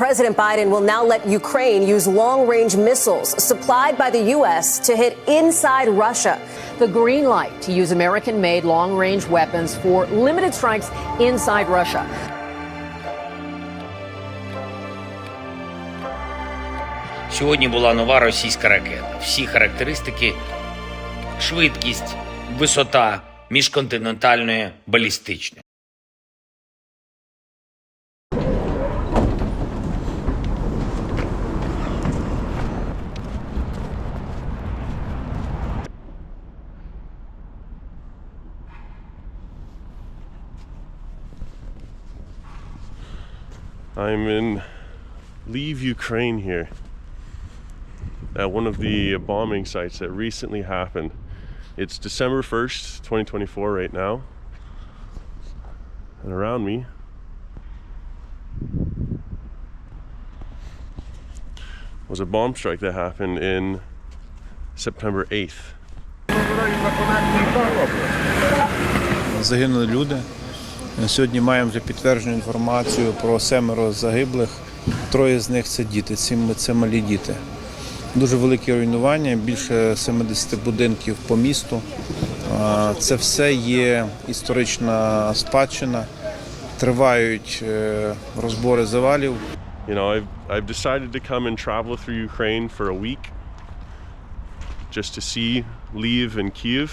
President Biden will now let Ukraine use long-range missiles supplied by the U.S. to hit inside Russia. The green light to use American-made long-range weapons for limited strikes inside Russia. Сьогодні була нова російська ракета. Всі характеристики – швидкість, висота міжконтинентальної балістичної. I'm in Lviv, Ukraine here, at one of the bombing sites that recently happened. It's December 1st, 2024 right now, and around me was a bomb strike that happened in September 8th. Загинули люди. Сьогодні маємо вже підтверджену інформацію про 7 загиблих. 3 з них – це діти, 7 – це малі діти. Дуже великі руйнування, більше 70 будинків по місту. Це все є історична спадщина. Тривають розбори завалів. You know, I've decided to come and travel through Ukraine for a week just to see Lviv and Kyiv,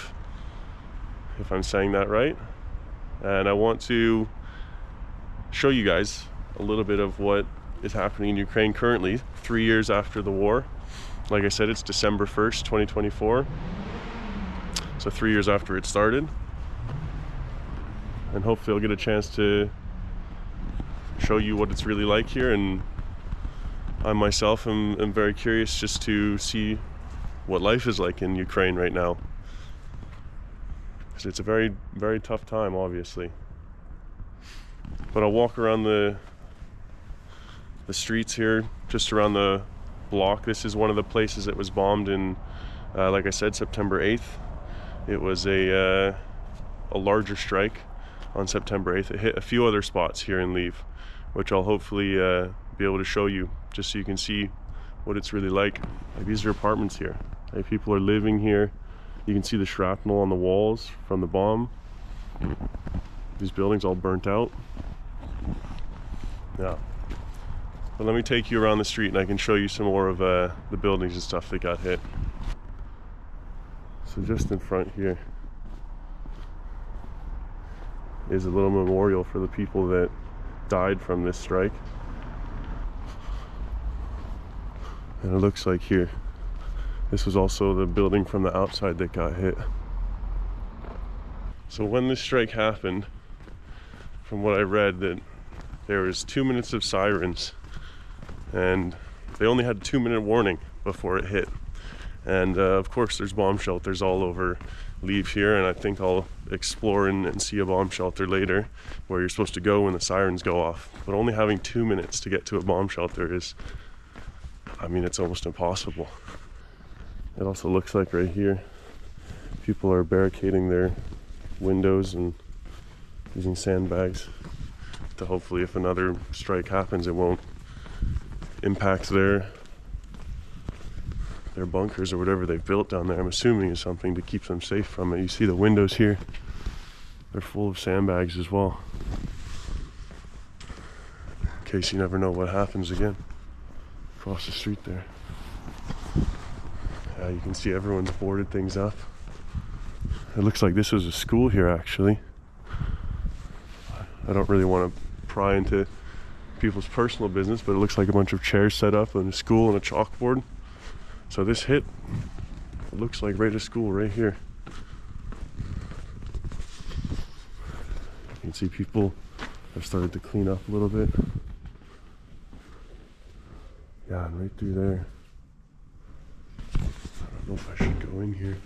if I'm saying that right. And I want to show you guys a little bit of what is happening in Ukraine currently, 3 years after the war. Like I said, it's December 1st, 2024. So 3 years after it started. And hopefully I'll get a chance to show you what it's really like here. And I myself am very curious just to see what life is like in Ukraine right now. It's a very, very tough time, obviously. But I'll walk around the streets here, just around the block. This is one of the places that was bombed in, like I said, September 8th. It was a larger strike on September 8th. It hit a few other spots here in Lviv, which I'll hopefully be able to show you, just so you can see what it's really like. Like, these are apartments here. Like, people are living here. You can see the shrapnel on the walls from the bomb. These buildings all burnt out. Yeah. But let me take you around the street and I can show you some more of the buildings and stuff that got hit. So just in front here is a little memorial for the people that died from this strike. And it looks like here, this was also the building from the outside that got hit. So when this strike happened, from what I read, that there was 2 minutes of sirens, and they only had a 2-minute warning before it hit. And of course there's bomb shelters all over Lviv here, and I think I'll explore and see a bomb shelter later where you're supposed to go when the sirens go off. But only having 2 minutes to get to a bomb shelter is, I mean, it's almost impossible. It also looks like right here, people are barricading their windows and using sandbags to hopefully, if another strike happens, it won't impact their bunkers or whatever they've built down there. I'm assuming is something to keep them safe from it. You see the windows here, they're full of sandbags as well, in case you never know what happens again. Across the street there. You can see everyone's boarded things up. It looks like this was a school here, actually. I don't really want to pry into people's personal business, but it looks like a bunch of chairs set up in a school and a chalkboard. So this hit, it looks like right at school right here. You can see people have started to clean up a little bit. Yeah, and right through there. I don't know if I should go in here.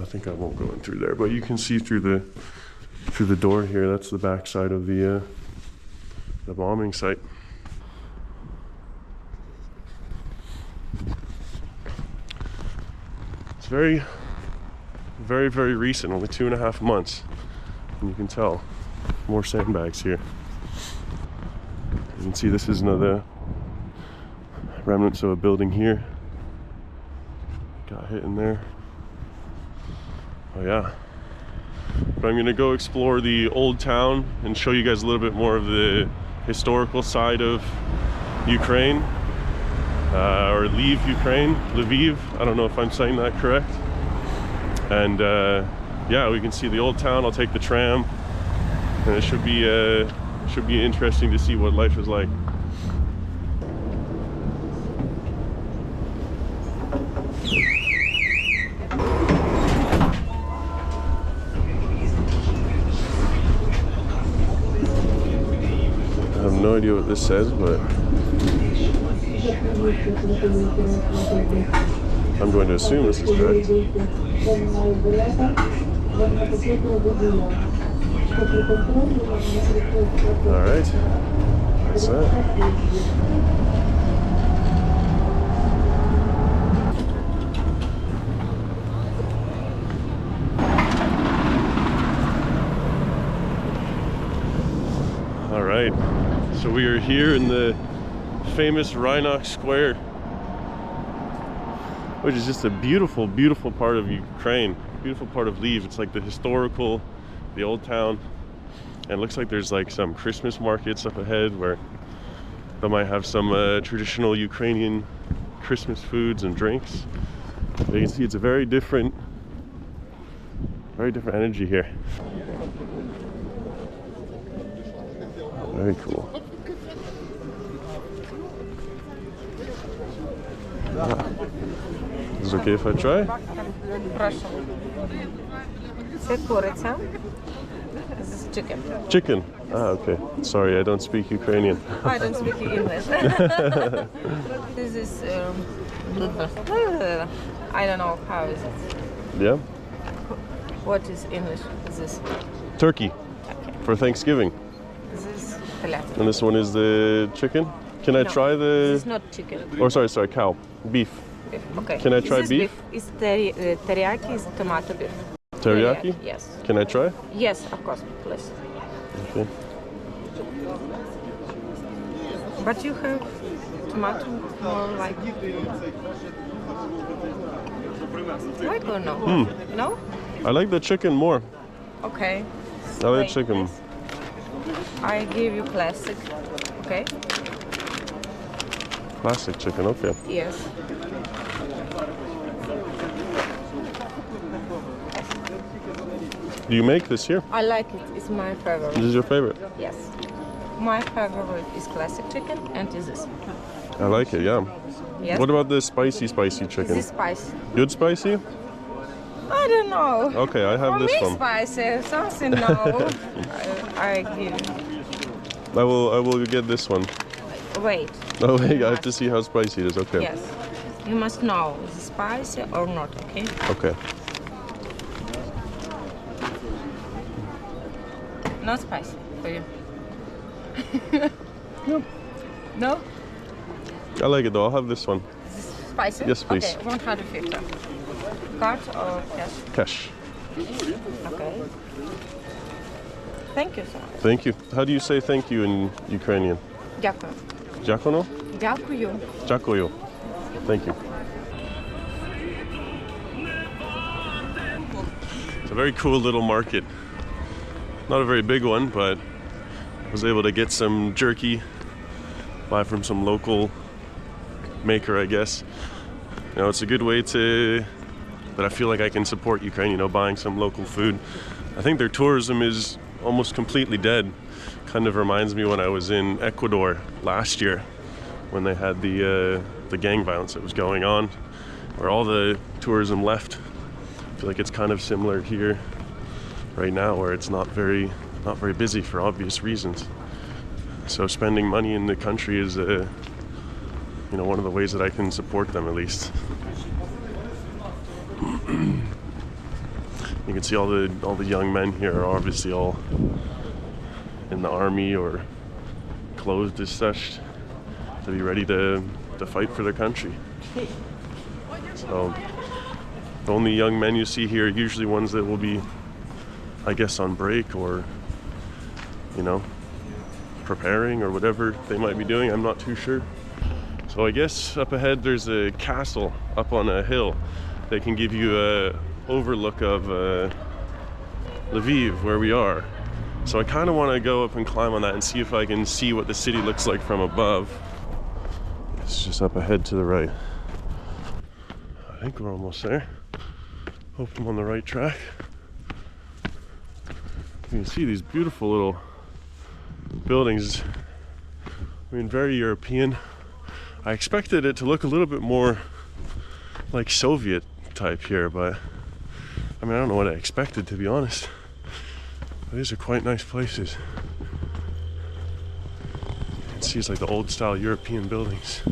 I think I won't go in through there, but you can see through the door here. That's the back side of the bombing site. It's very, very, very recent, only 2.5 months, and you can tell more sandbags here. And can see this is another remnants of a building here. Got hit in there. Oh yeah. But I'm gonna go explore the old town and show you guys a little bit more of the historical side of Ukraine, or Lviv, Ukraine, Lviv. I don't know if I'm saying that correct. And yeah, we can see the old town. I'll take the tram, and it should be interesting to see what life is like. I have no idea what this says, but I'm going to assume this is correct. All right, that's that. All right, so we are here in the famous Rynok Square, which is just a beautiful, beautiful part of Ukraine, beautiful part of Lviv. It's like the historical, the old town, and it looks like there's like some Christmas markets up ahead where they might have some traditional Ukrainian Christmas foods and drinks. But you can see it's a very different energy here. Very cool. Is it okay if I try? Це куриця. This is chicken. Chicken. Ah, okay. Sorry, I don't speak Ukrainian. I don't speak English. This is I don't know how is it. Yeah? What is English? Is this? Turkey. Okay. For Thanksgiving. This is telятина. And this one is the chicken. Can I No, try the... This is not chicken. Or sorry, cow. Beef. Beef. Okay. Can I try This is beef? It's teriyaki is tomato beef. Teriyaki? Yes. Can I try? Yes, of course, please. Okay. But you have tomato more like or no? No? I like the chicken more. Okay. I like Wait, chicken. please. I give you classic. Okay? Classic chicken, okay. Yes. Do you make this here? I like it. It's my favorite. This is your favorite? Yes. My favorite is classic chicken and is this. I like it, yeah. Yes. What about the spicy chicken? This spicy. Good spicy? I don't know. Okay, I have For this me one. spicy. Something no. I give. I will get this one. Wait. Oh wait, I have to see how spicy it is. Okay. Yes. You must know is it spicy or not, okay? Okay. Not spicy for you. Yep. No? I like it though. I'll have this one. Is this spicy? Yes, please. Okay, 150. Card or cash? Cash. Okay. Thank you so much. Thank you. How do you say thank you in Ukrainian? Дякую. Дякую? Дякую. Дякую. Thank you. It's a very cool little market. Not a very big one, but I was able to get some jerky, buy from some local maker, I guess. You know, it's a good way that I feel like I can support Ukraine, you know, buying some local food. I think their tourism is almost completely dead. Kind of reminds me when I was in Ecuador last year when they had the gang violence that was going on, where all the tourism left. I feel like it's kind of similar here right now, where it's not very busy for obvious reasons. So spending money in the country is you know, one of the ways that I can support them at least. You can see all the young men here are obviously all in the army or clothed as such to be ready to fight for their country. So the only young men you see here are usually ones that will be, I guess, on break or, you know, preparing or whatever they might be doing. I'm not too sure. So I guess up ahead there's a castle up on a hill that can give you a overlook of Lviv, where we are. So I kind of want to go up and climb on that and see if I can see what the city looks like from above. It's just up ahead to the right. I think we're almost there. Hope I'm on the right track. You can see these beautiful little buildings. I mean, very European. I expected it to look a little bit more like Soviet type here, but I mean, I don't know what I expected, to be honest. But these are quite nice places. You can see it's like the old style European buildings.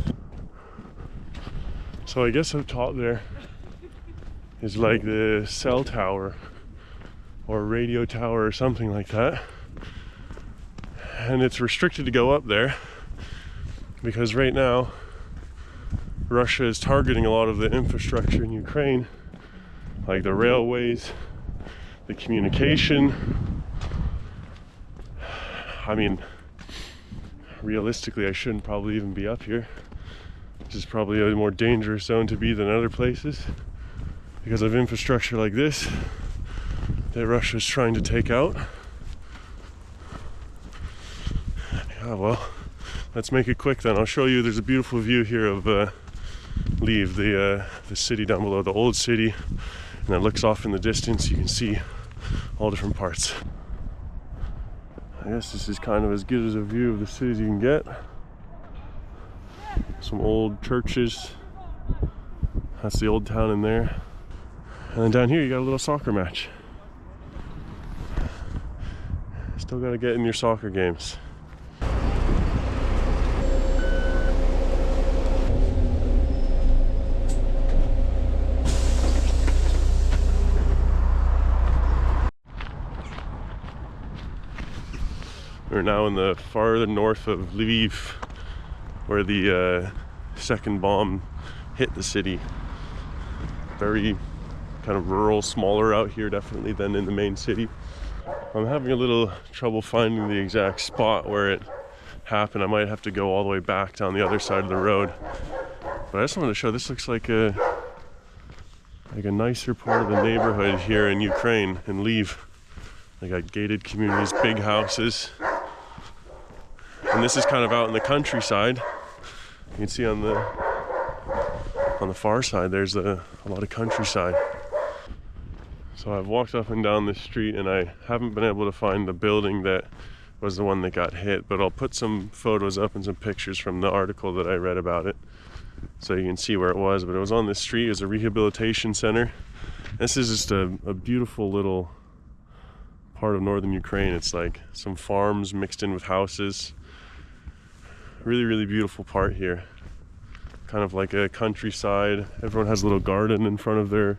So I guess up top there is like the cell tower or radio tower or something like that. And it's restricted to go up there because right now Russia is targeting a lot of the infrastructure in Ukraine, like the railways, the communication. I mean, realistically, I shouldn't probably even be up here. This is probably a more dangerous zone to be than other places because of infrastructure like this that Russia is trying to take out. Yeah, well, let's make it quick then. I'll show you, there's a beautiful view here of Lviv, the city down below, the old city, and it looks off in the distance. You can see all different parts. I guess this is kind of as good as a view of the city as you can get. Some old churches. That's the old town in there. And then down here you got a little soccer match. Still gotta get in your soccer games. We're now in the farther north of Lviv, where the second bomb hit the city. Very kind of rural, smaller out here definitely than in the main city. I'm having a little trouble finding the exact spot where it happened. I might have to go all the way back down the other side of the road. But I just wanted to show, this looks like a nicer part of the neighborhood here in Ukraine, in Lviv. They got gated communities, big houses. And this is kind of out in the countryside. You can see on the far side there's a lot of countryside. So I've walked up and down the street and I haven't been able to find the building that was the one that got hit, but I'll put some photos up and some pictures from the article that I read about it so you can see where it was. But it was on this street. It was a rehabilitation center. This is just a beautiful little part of northern Ukraine. It's like some farms mixed in with houses. Really, really beautiful part here. Kind of like a countryside. Everyone has a little garden in front of their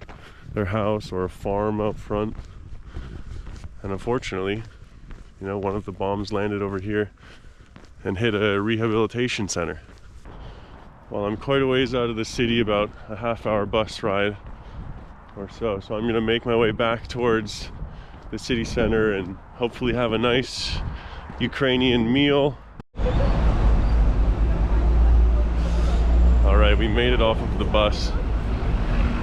house or a farm out front. And unfortunately, you know, one of the bombs landed over here and hit a rehabilitation center. Well, I'm quite a ways out of the city, about a half-hour bus ride or so. So I'm gonna make my way back towards the city center and hopefully have a nice Ukrainian meal. All right, we made it off of the bus.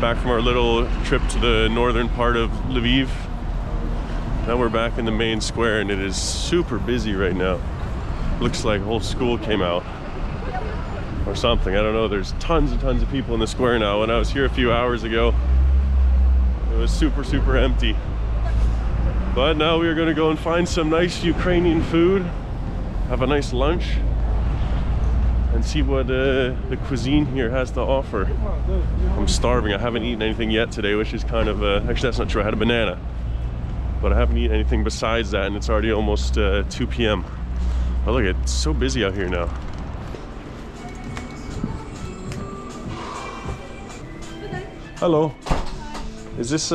Back from our little trip to the northern part of Lviv. Now we're back in the main square and it is super busy right now. Looks like a whole school came out or something. I don't know, there's tons and tons of people in the square now. When I was here a few hours ago, it was super, super empty. But now we are gonna go and find some nice Ukrainian food, have a nice lunch, and see what the cuisine here has to offer. I'm starving. I haven't eaten anything yet today, which is kind of actually that's not true. I had a banana, but I haven't eaten anything besides that, and it's already almost 2 p.m. But look, it's so busy out here now. Hello. Is this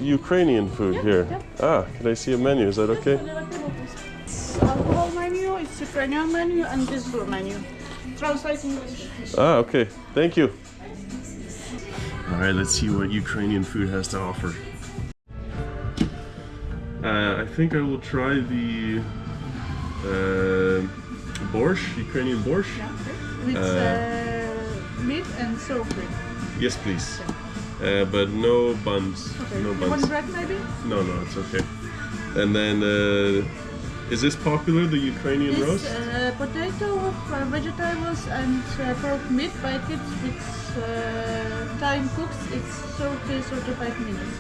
Ukrainian food here? Ah, can I see a menu? Is that okay? Alcohol menu, it's Ukrainian menu, and this blue menu. Translate English. Ah, okay. Thank you. All right, let's see what Ukrainian food has to offer. I think I will try the Borscht, Ukrainian borscht. With meat and sour cream. Yes, please. But no buns. Okay. No You buns. want bread maybe? No, it's okay. And then, is this popular, the Ukrainian This roast? potato, vegetables and pork meat baked with time cooks. It's 30-35 minutes.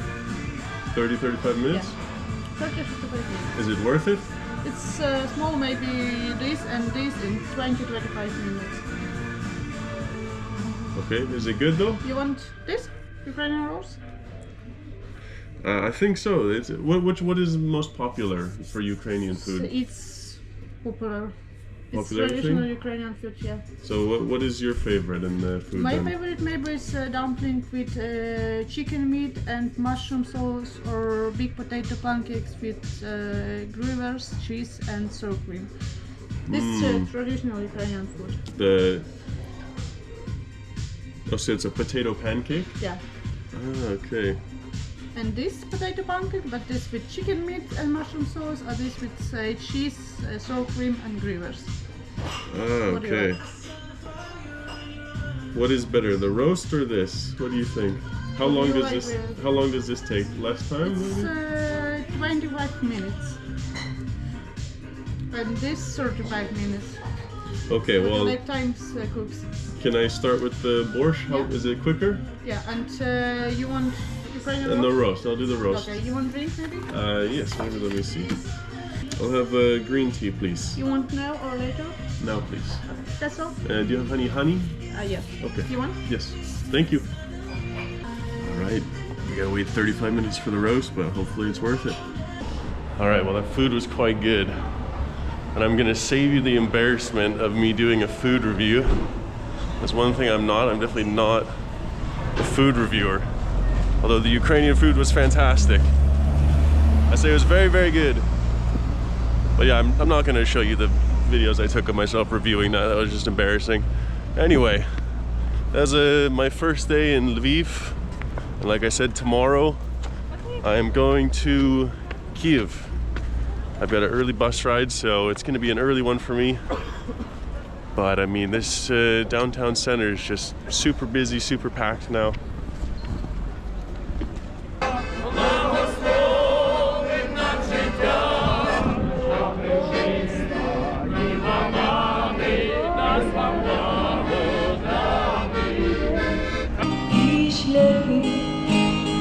30-35 minutes? Yeah. 30-35 minutes. Is it worth it? It's small, maybe this and this in 20-25 minutes. Okay, is it good though? You want this? Ukrainian rolls? I think so. It's what is most popular for Ukrainian food? It's popular. It's Popular traditional thing? Ukrainian food, yeah. So what is your favorite in the food My then? favorite maybe is dumpling with chicken meat and mushroom sauce, or big potato pancakes with gruyers, cheese and sour cream. This is traditional Ukrainian food. So it's a potato pancake? Yeah. Ah, okay. And this potato pancake, but this with chicken meat and mushroom sauce, or this with cheese, sour cream and gruyers. Ah, What do you okay. like? What is better, the roast or this? What do you think? How long do you does like this? with- How long does this take? Less time? It's Maybe? 25 minutes. And this 35 minutes. Okay, well, Like times cooks. can I start with the borscht? How Yeah. is it quicker? Yeah, and you want Ukrainian And the roast? roast. I'll do the roast. Okay, you want drink maybe? Yes. Maybe let me see. I'll have green tea, please. You want now or later? Now, please. That's all? Do you have any honey? Yeah. Okay. You want? Yes. Thank you. All right. We gotta wait 35 minutes for the roast, but hopefully it's worth it. All right. Well, that food was quite good, and I'm gonna save you the embarrassment of me doing a food review. That's one thing I'm not. I'm definitely not a food reviewer. Although the Ukrainian food was fantastic. I say it was very, very good. But yeah, I'm not gonna show you the videos I took of myself reviewing that. That was just embarrassing. Anyway, that's my first day in Lviv. And like I said, tomorrow I am going to Kyiv. I've got an early bus ride, so it's gonna be an early one for me. But I mean, this downtown center is just super busy, super packed now. І шляхи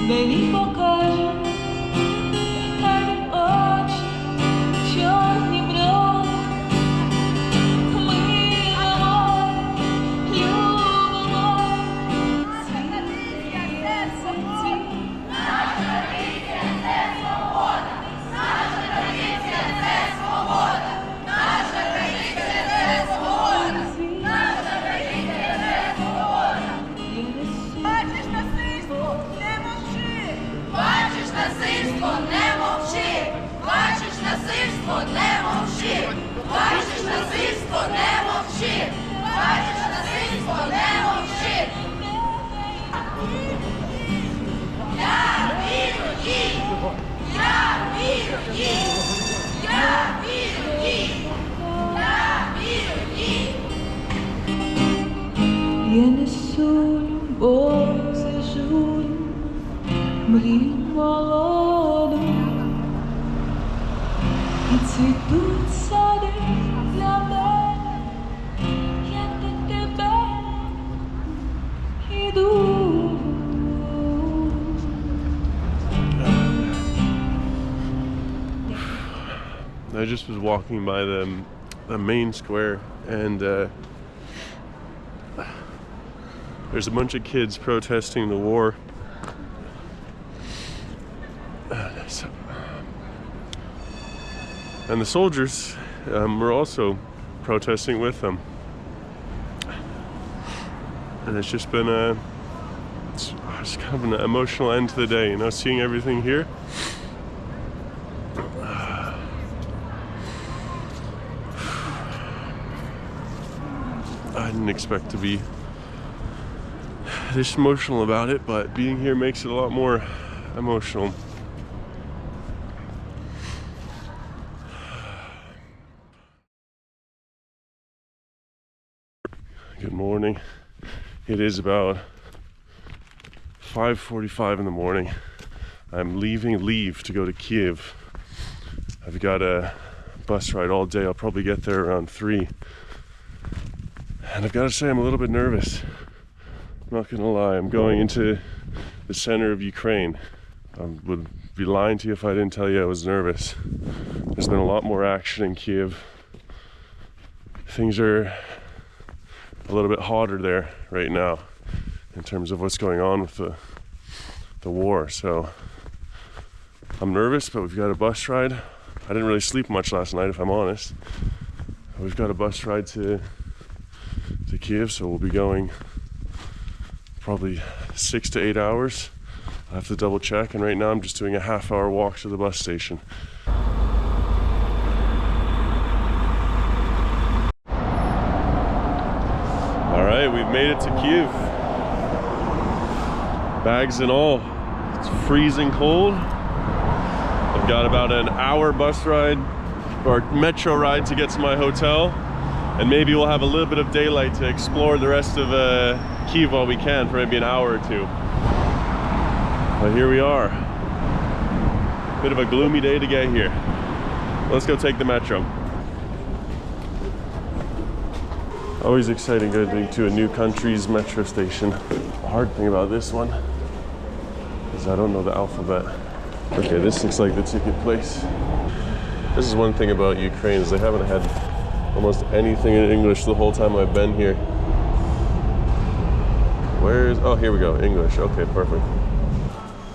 мені покаже, хай очі чорні бров. Ми любимо, Бачиш насильство, не мовчи! Бачиш насильство, не мовчи! Бачиш насильство, не мовчи! Бачиш насильство, не мовчи! Бачиш насильство, не мовчи! Я вірю їй! Я вірю їй! Я вірю їй! Я вірю їй! я несу любов зажую, мрію молоду, і цвітуть сади для мене, я до тебе іду. I just was walking by the main square, and there's a bunch of kids protesting the war. And the soldiers were also protesting with them. And it's just been it's kind of an emotional end to the day, you know, seeing everything here. I didn't expect to be this emotional about it, but being here makes it a lot more emotional. Good morning. It is about 5:45 in the morning. I'm leaving Lviv to go to Kyiv. I've got a bus ride all day. I'll probably get there around 3. And I've got to say I'm a little bit nervous. I'm not gonna lie. I'm going into the center of Ukraine. I would be lying to you if I didn't tell you I was nervous. There's been a lot more action in Kyiv. Things are a little bit hotter there right now in terms of what's going on with the war. So I'm nervous, but we've got a bus ride. I didn't really sleep much last night, if I'm honest. We've got a bus ride to Kyiv, so we'll be going probably 6 to 8 hours. I have to double check, and right now I'm just doing a half-hour walk to the bus station. All right, we've made it to Kyiv. Bags and all. It's freezing cold. I've got about an hour bus ride or metro ride to get to my hotel, and maybe we'll have a little bit of daylight to explore the rest of Kyiv while we can for maybe an hour or two. But here we are. Bit of a gloomy day to get here. Let's go take the metro. Always exciting going to a new country's metro station. The hard thing about this one is I don't know the alphabet. Okay, this looks like the ticket place. This is one thing about Ukraine, is they haven't had almost anything in English the whole time I've been here. Where's, oh, here we go, English. Okay, perfect.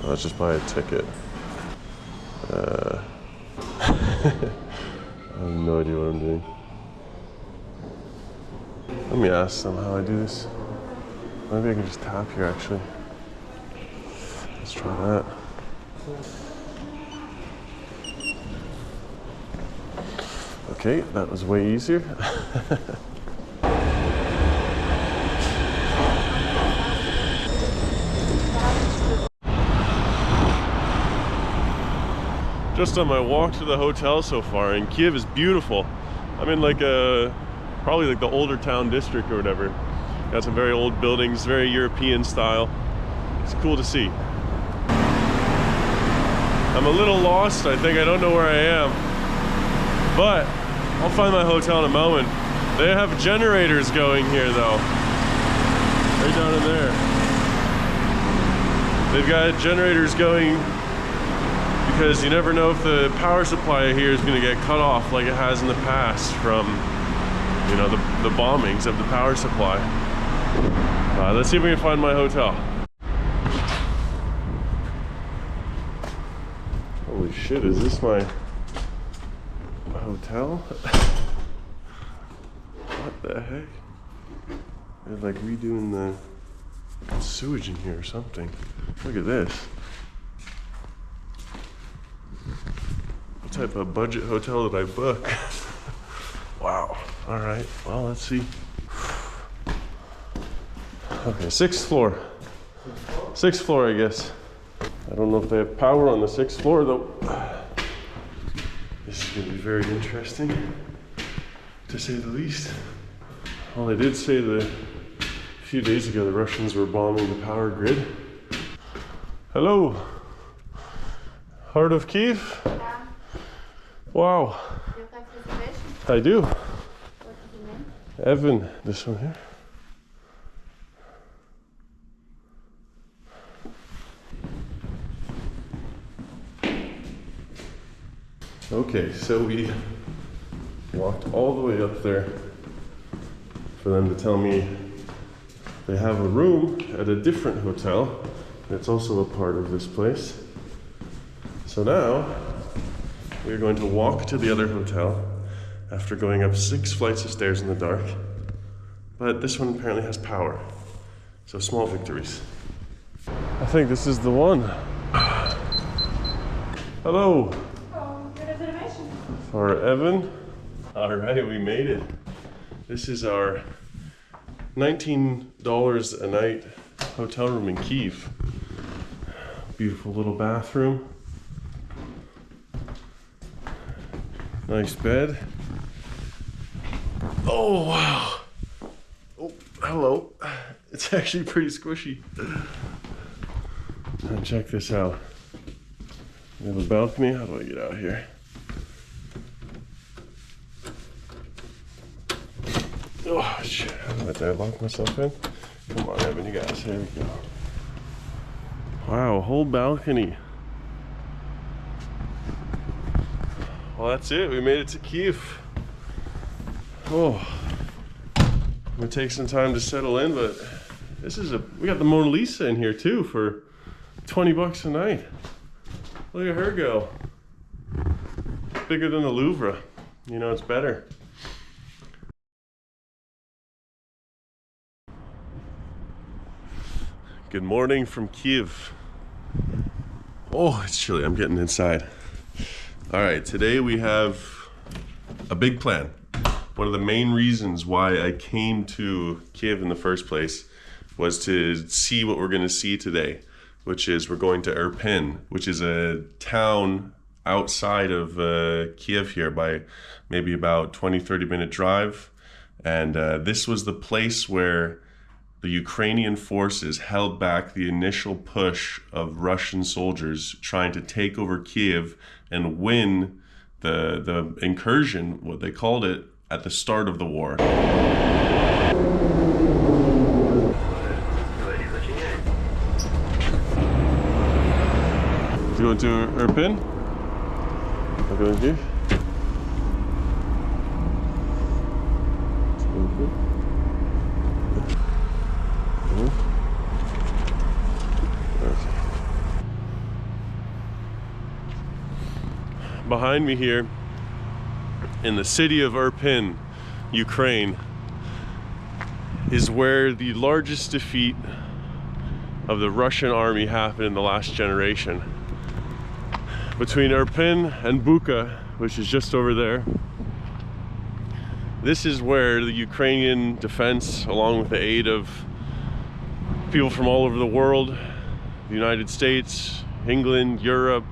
Let's just buy a ticket. I have no idea what I'm doing. Let me ask them how I do this. Maybe I can just tap here, actually. Let's try that. Okay, that was way easier. Just on my walk to the hotel so far, and Kyiv is beautiful. I'm in like probably like the older town district or whatever. Got some very old buildings, very European style. It's cool to see. I'm a little lost, I think. I don't know where I am, but I'll find my hotel in a moment. They have generators going here though, right down in there. They've got generators going because you never know if the power supply here is going to get cut off like it has in the past from, you know, the bombings of the power supply. Let's see if we can find my hotel. Holy shit, is this my hotel? What the heck? They're like redoing the sewage in here or something. Look at this. What type of budget hotel did I book? Wow. All right. Well, let's see. Okay, 6th floor. 6th floor, I guess. I don't know if they have power on the 6th floor, though. This is going to be very interesting, to say the least. Well, they did say that a few days ago the Russians were bombing the power grid. Hello. Heart of Kyiv? Yeah. Wow. You have reservation? I do. What is your name? Evan. This one here. Okay, so we walked all the way up there for them to tell me they have a room at a different hotel that's also a part of this place. So now we're going to walk to the other hotel after going up 6 flights of stairs in the dark. But this one apparently has power, so small victories. I think this is the one. Hello. For Evan. All right, we made it. This is our $19 a night hotel room in Kyiv. Beautiful little bathroom. Nice bed. Oh, wow. Oh, Hello. It's actually pretty squishy. Now check this out. We have a balcony. How do I get out here? Oh shit. Did I lock myself in? Come on, Evan, you guys. Here we go. Wow, whole balcony. Well, that's it. We made it to Kyiv. Oh, it would take some time to settle in, but we got the Mona Lisa in here too for 20 bucks a night. Look at her go. Bigger than the Louvre. You know, it's better. Good morning from Kyiv. Oh, it's chilly. I'm getting inside. All right, today we have a big plan. One of the main reasons why I came to Kyiv in the first place was to see what we're going to see today, which is we're going to Irpin, which is a town outside of Kyiv here by maybe about 20-30 minute drive. And this was the place where the Ukrainian forces held back the initial push of Russian soldiers trying to take over Kyiv and win the incursion, what they called it, at the start of the war. You want to Irpin? I'll go in here. Behind me here, in the city of Irpin, Ukraine, is where the largest defeat of the Russian army happened in the last generation. Between Irpin and Bucha, which is just over there, this is where the Ukrainian defense, along with the aid of people from all over the world, the United States, England, Europe,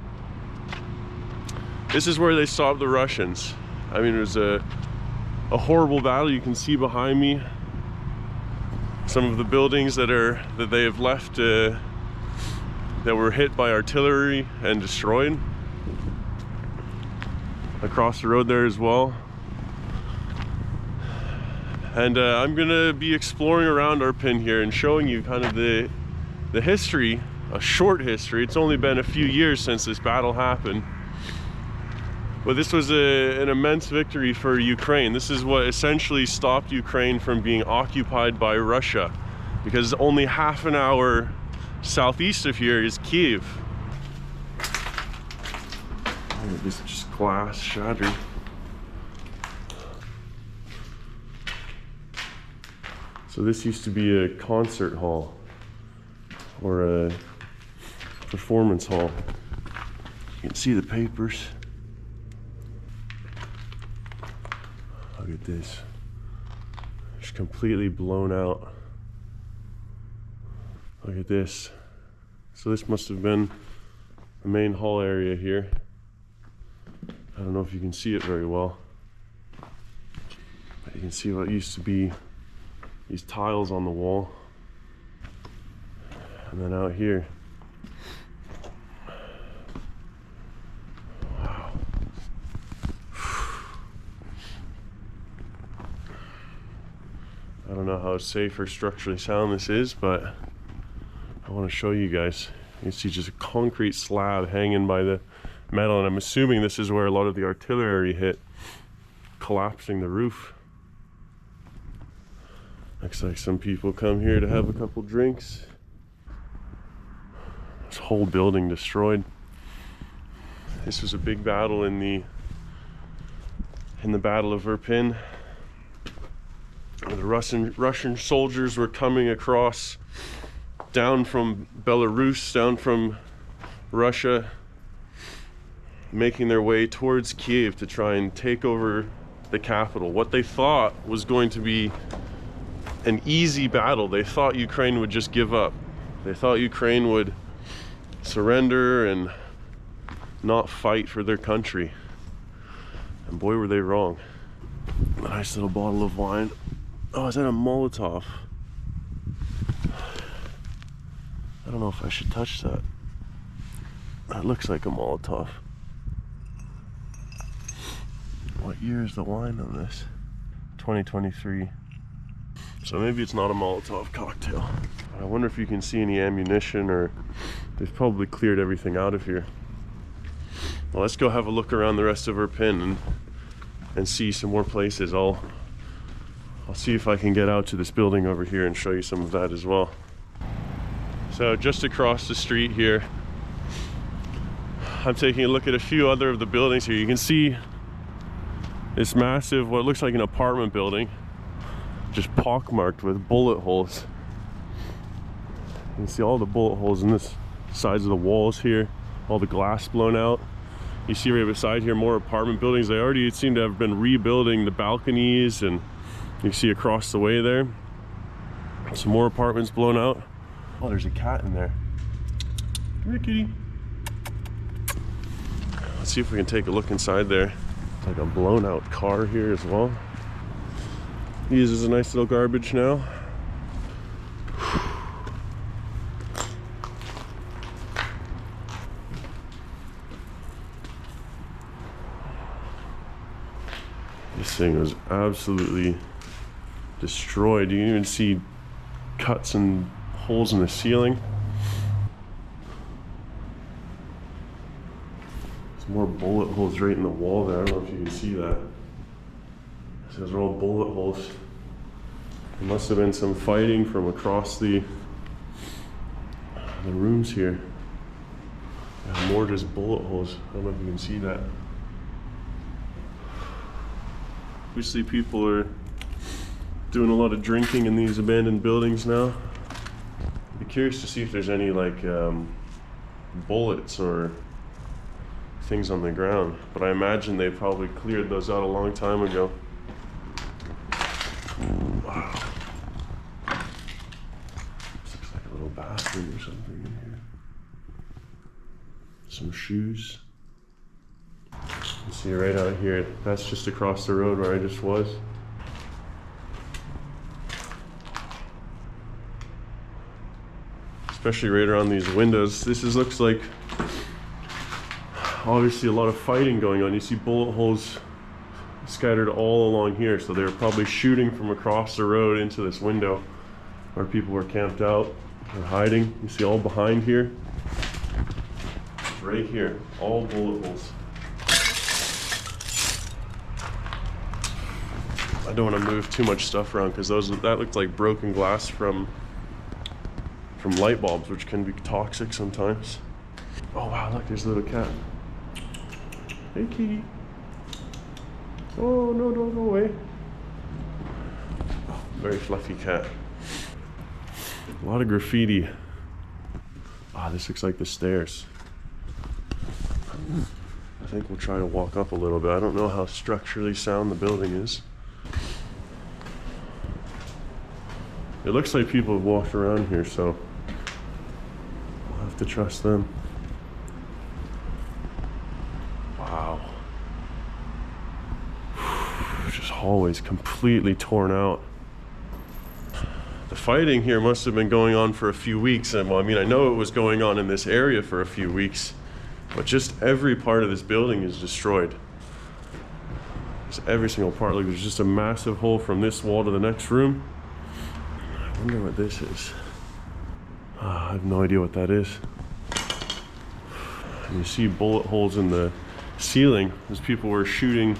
this is where they stopped the Russians. I mean, it was a horrible battle. You can see behind me some of the buildings that they have left that were hit by artillery and destroyed. Across the road there as well. And I'm gonna be exploring around Irpin here and showing you kind of the history, a short history. It's only been a few years since this battle happened. But this was an immense victory for Ukraine. This is what essentially stopped Ukraine from being occupied by Russia, because only half an hour southeast of here is Kyiv. Oh, this is just glass shattered. So this used to be a concert hall or a performance hall. You can see the papers. Look at this. It's completely blown out. Look at this. So this must have been the main hall area here. I don't know if you can see it very well, but you can see what used to be these tiles on the wall. And then out here, wow. I don't know how safe or structurally sound this is, but I want to show you guys. You can see just a concrete slab hanging by the metal, and I'm assuming this is where a lot of the artillery hit, collapsing the roof. Looks like some people come here to have a couple drinks. This whole building destroyed. This was a big battle in the Battle of Irpin. The Russian soldiers were coming across down from Belarus, down from Russia, making their way towards Kyiv to try and take over the capital. What they thought was going to be an easy battle. They thought Ukraine would just give up. They thought Ukraine would surrender and not fight for their country. And boy, were they wrong. A nice little bottle of wine. Oh, is that a Molotov? I don't know if I should touch that. That looks like a Molotov. What year is the wine on this? 2023. So maybe it's not a Molotov cocktail. I wonder if you can see any ammunition, or they've probably cleared everything out of here. Well, let's go have a look around the rest of Irpin and see some more places. I'll see if I can get out to this building over here and show you some of that as well. So just across the street here, I'm taking a look at a few other of the buildings here. You can see this massive, what looks like an apartment building, just pockmarked with bullet holes. You can see all the bullet holes in this sides of the walls here, all the glass blown out. You see right beside here more apartment buildings. They already seem to have been rebuilding the balconies, and you see across the way there, some more apartments blown out. Oh, there's a cat in there. Come here, kitty. Let's see if we can take a look inside there. It's like a blown out car here as well. Uses a nice little garbage now. This thing was absolutely destroyed. You can even see cuts and holes in the ceiling. There's more bullet holes right in the wall there. I don't know if you can see that. Those are all bullet holes. There must have been some fighting from across the rooms here. And more just bullet holes. I don't know if you can see that. Obviously people are doing a lot of drinking in these abandoned buildings now. I'd be curious to see if there's any like bullets or things on the ground, but I imagine they probably cleared those out a long time ago. Wow. This looks like a little bathroom or something in here. Some shoes. You see right out here, that's just across the road where I just was. Especially right around these windows. Looks like obviously a lot of fighting going on. You see bullet holes scattered all along here, so they were probably shooting from across the road into this window where people were camped out or hiding. You see all behind here, right here, all bullet holes. I don't want to move too much stuff around because that looked like broken glass from light bulbs, which can be toxic sometimes. Oh wow, look, there's a little cat. Hey kitty. Oh no, don't go away. Oh, very fluffy cat. A lot of graffiti. Ah, this looks like the stairs. I think we'll try to walk up a little bit. I don't know how structurally sound the building is. It looks like people have walked around here, so I'll have to trust them. Wow. Just hallways completely torn out. The fighting here must have been going on for a few weeks. And well, I mean, I know it was going on in this area for a few weeks, but just every part of this building is destroyed. Just every single part. Like there's just a massive hole from this wall to the next room. I wonder what this is. I have no idea what that is. And you see bullet holes in the ceiling as people were shooting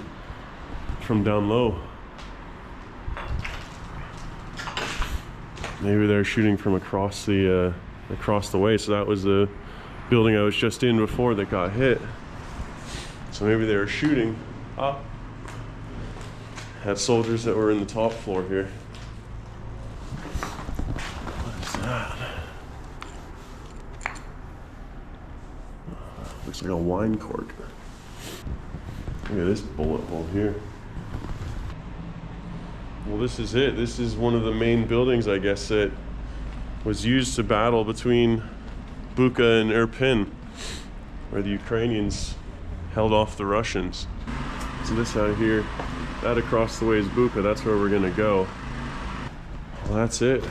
from down low. Maybe they're shooting from across the way. So that was the building I was just in before that got hit. So maybe they were shooting up at soldiers that were in the top floor here. Looks like a wine cork. Look at this bullet hole here. Well, this is it. This is one of the main buildings, I guess, that was used to battle between Bucha and Irpin, where the Ukrainians held off the Russians. So this out here, that across the way is Bucha. That's where we're gonna go. Well, that's it.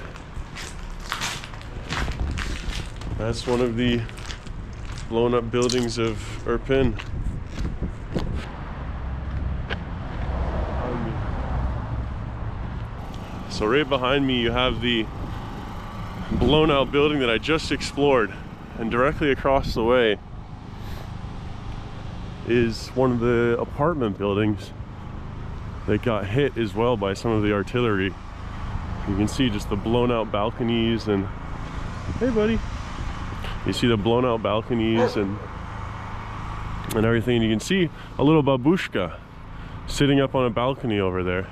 That's one of the blown up buildings of Irpin. So right behind me you have the blown out building that I just explored, and directly across the way is one of the apartment buildings that got hit as well by some of the artillery. You can see just the blown out balconies and, hey buddy, you see the blown out balconies and everything. And you can see a little babushka sitting up on a balcony over there.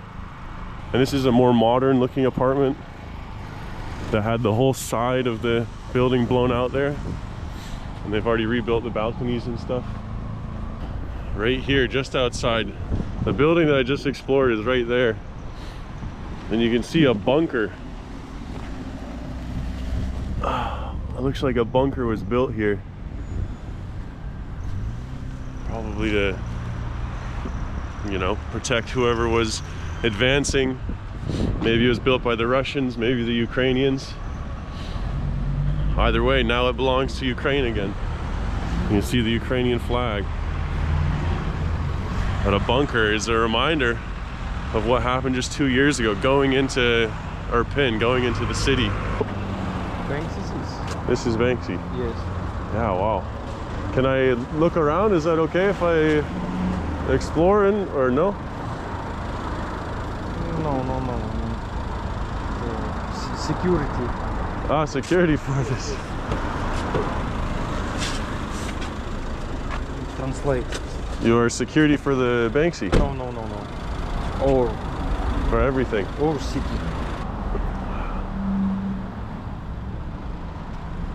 And this is a more modern looking apartment that had the whole side of the building blown out there, and they've already rebuilt the balconies and stuff. Right here, just outside, the building that I just explored is right there, and you can see a bunker. It looks like a bunker was built here, probably to, you know, protect whoever was advancing. Maybe it was built by the Russians, maybe the Ukrainians. Either way, now it belongs to Ukraine again. You can see the Ukrainian flag. But a bunker is a reminder of what happened just 2 years ago, going into Irpin, going into the city. Banksy? This is Banksy? Yes. Yeah, wow. Can I look around? Is that okay if I explore in, or no? No. Security. Ah, security for this. Translate. You are security for the Banksy? No. Or for everything. Or city.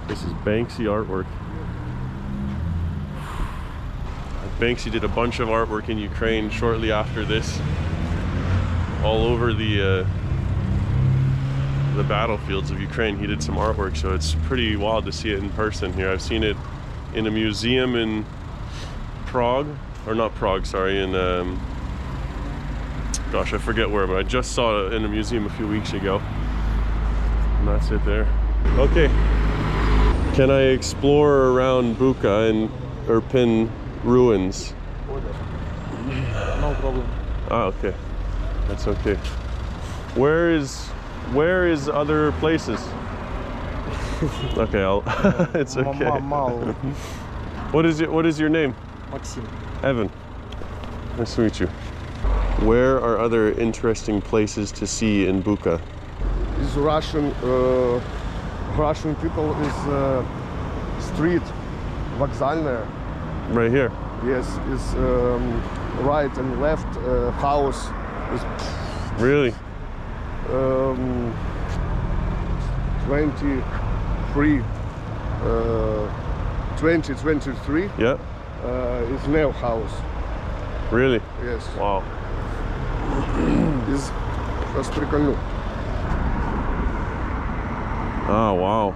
This is Banksy artwork. Banksy did a bunch of artwork in Ukraine shortly after this, all over the battlefields of Ukraine. He did some artwork, so it's pretty wild to see it in person here. I've seen it in a museum in Prague, or not Prague, sorry, in gosh, I forget where, but I just saw it in a museum a few weeks ago. And that's it there. Okay, can I explore around Bucha and Irpin ruins? No problem. Ah, okay, that's okay. Where is other places? Okay, I'll it's okay. What is your name? Maxim. Evan. Nice to meet you. Where are other interesting places to see in Bucha? Is Russian people is street Vokzalная. Right here. Yes, is right and left house is really 2023. Yeah. Is new house. Really? Yes. Wow. Is just прикольно. Ah, wow.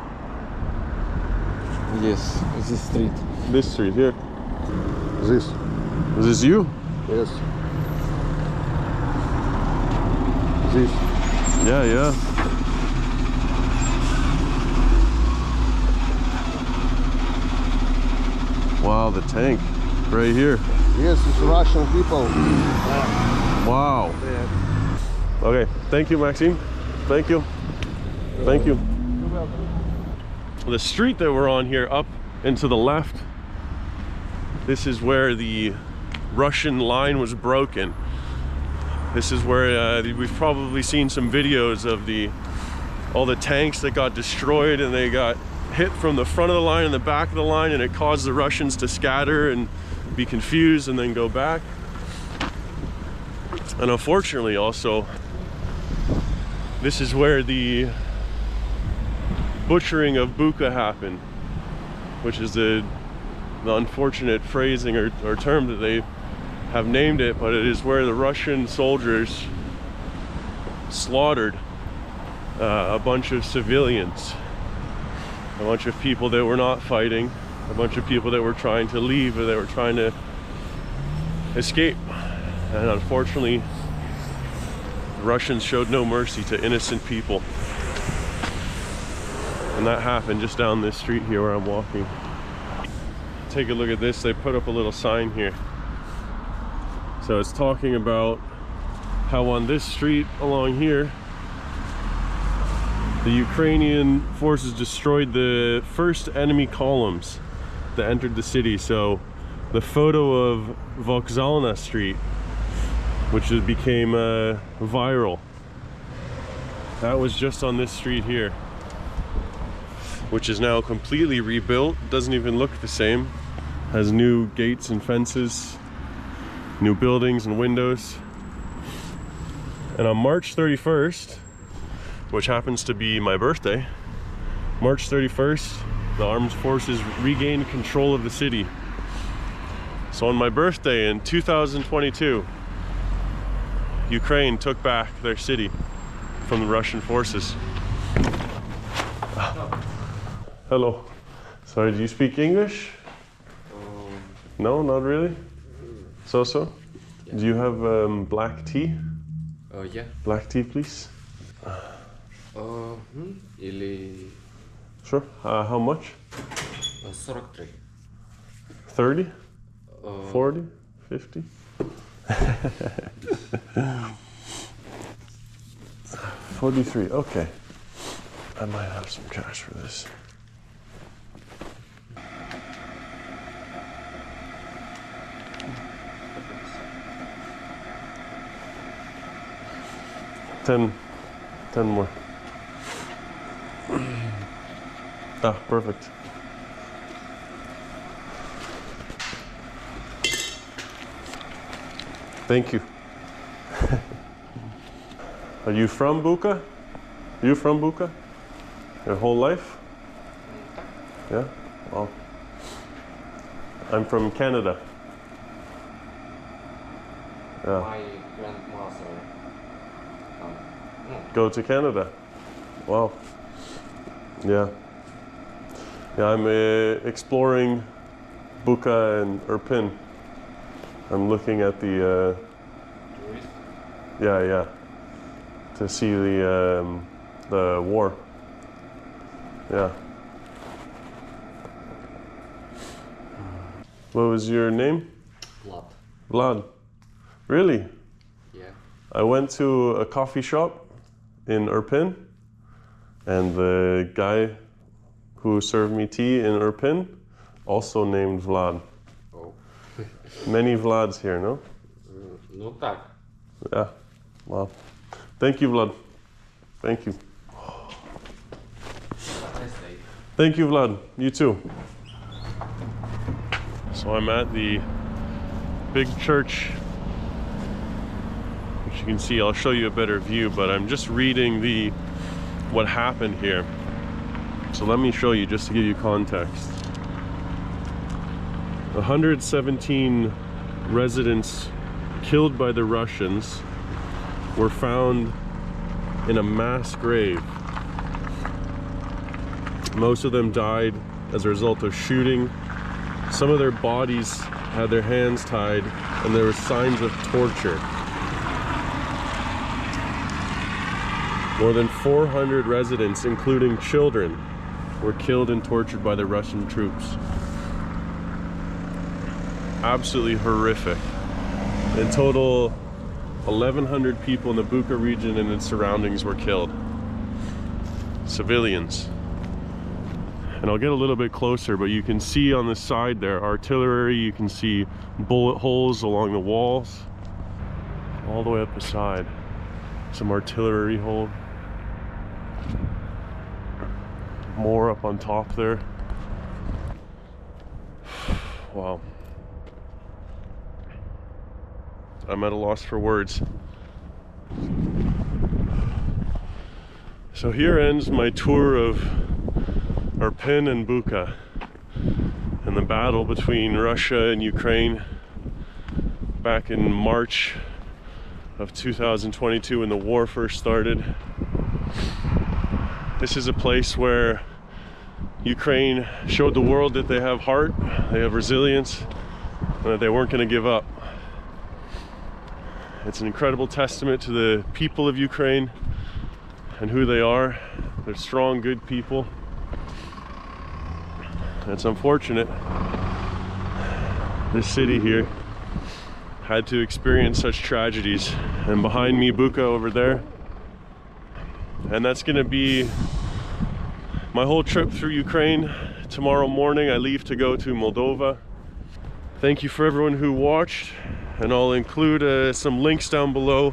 Yes, this street. This street here. This. Is this you? Yes. This. Yeah. Wow, the tank right here. Yes, it's Russian people. Wow. Yeah. Okay, thank you, Maxime. Thank you. Thank you. You're welcome. The street that we're on here, up and to the left, this is where the Russian line was broken. This is where we've probably seen some videos of all the tanks that got destroyed, and they got hit from the front of the line and the back of the line, and it caused the Russians to scatter and be confused and then go back. And unfortunately also, this is where the butchering of Bucha happened, which is the unfortunate phrasing or term that they have named it, but it is where the Russian soldiers slaughtered a bunch of civilians, a bunch of people that were not fighting, a bunch of people that were trying to leave or that were trying to escape. And unfortunately, the Russians showed no mercy to innocent people. And that happened just down this street here where I'm walking. Take a look at this. They put up a little sign here. So it's talking about how on this street along here, the Ukrainian forces destroyed the first enemy columns that entered the city. So the photo of Vokzalna Street, which became viral, that was just on this street here, which is now completely rebuilt. Doesn't even look the same. Has new gates and fences, new buildings and windows. And on March 31st, which happens to be my birthday, March 31st, the armed forces regained control of the city. So on my birthday in 2022, Ukraine took back their city from the Russian forces. Hello. Sorry, do you speak English? No, not really? So? Yeah. Do you have black tea? Yeah. Black tea, please. Или... Sure. How much? 43. 30? 40? 50? 43, okay. I might have some cash for this. Ten more. Perfect. Thank you. Are you from Bucha? Are you from Bucha? Your whole life? Yeah? Well, I'm from Canada. Yeah. My grandmother. Go to Canada? Wow. Yeah. Yeah, I'm exploring Bucha and Irpin. I'm looking at the yeah, to see the war. Yeah. What was your name? Vlad. Vlad. Really? Yeah. I went to a coffee shop in Irpin, and the guy who served me tea in Irpin also named Vlad. Oh. Many Vlads here, no? No tak. Yeah. Wow. Thank you, Vlad. Thank you. Thank you, Vlad. You too. So I'm at the big church, which you can see. I'll show you a better view, but I'm just reading what happened here. So let me show you just to give you context. 117 residents killed by the Russians were found in a mass grave. Most of them died as a result of shooting. Some of their bodies had their hands tied, and there were signs of torture. More than 400 residents, including children, were killed and tortured by the Russian troops. Absolutely horrific. In total, 1,100 people in the Bucha region and its surroundings were killed. Civilians. And I'll get a little bit closer, but you can see on the side there artillery, you can see bullet holes along the walls. All the way up the side, some artillery hole. More up on top there. Wow. I'm at a loss for words. So here ends my tour of Irpin and Bucha and the battle between Russia and Ukraine back in March of 2022 when the war first started. This is a place where Ukraine showed the world that they have heart, they have resilience, and that they weren't going to give up. It's an incredible testament to the people of Ukraine and who they are. They're strong, good people. It's unfortunate this city here had to experience such tragedies. And behind me, Bucha over there. And that's gonna be my whole trip through Ukraine. Tomorrow morning I leave to go to Moldova. Thank you for everyone who watched, and I'll include some links down below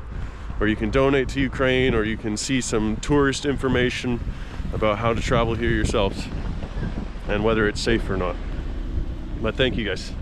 where you can donate to Ukraine, or you can see some tourist information about how to travel here yourselves and whether it's safe or not. But thank you guys.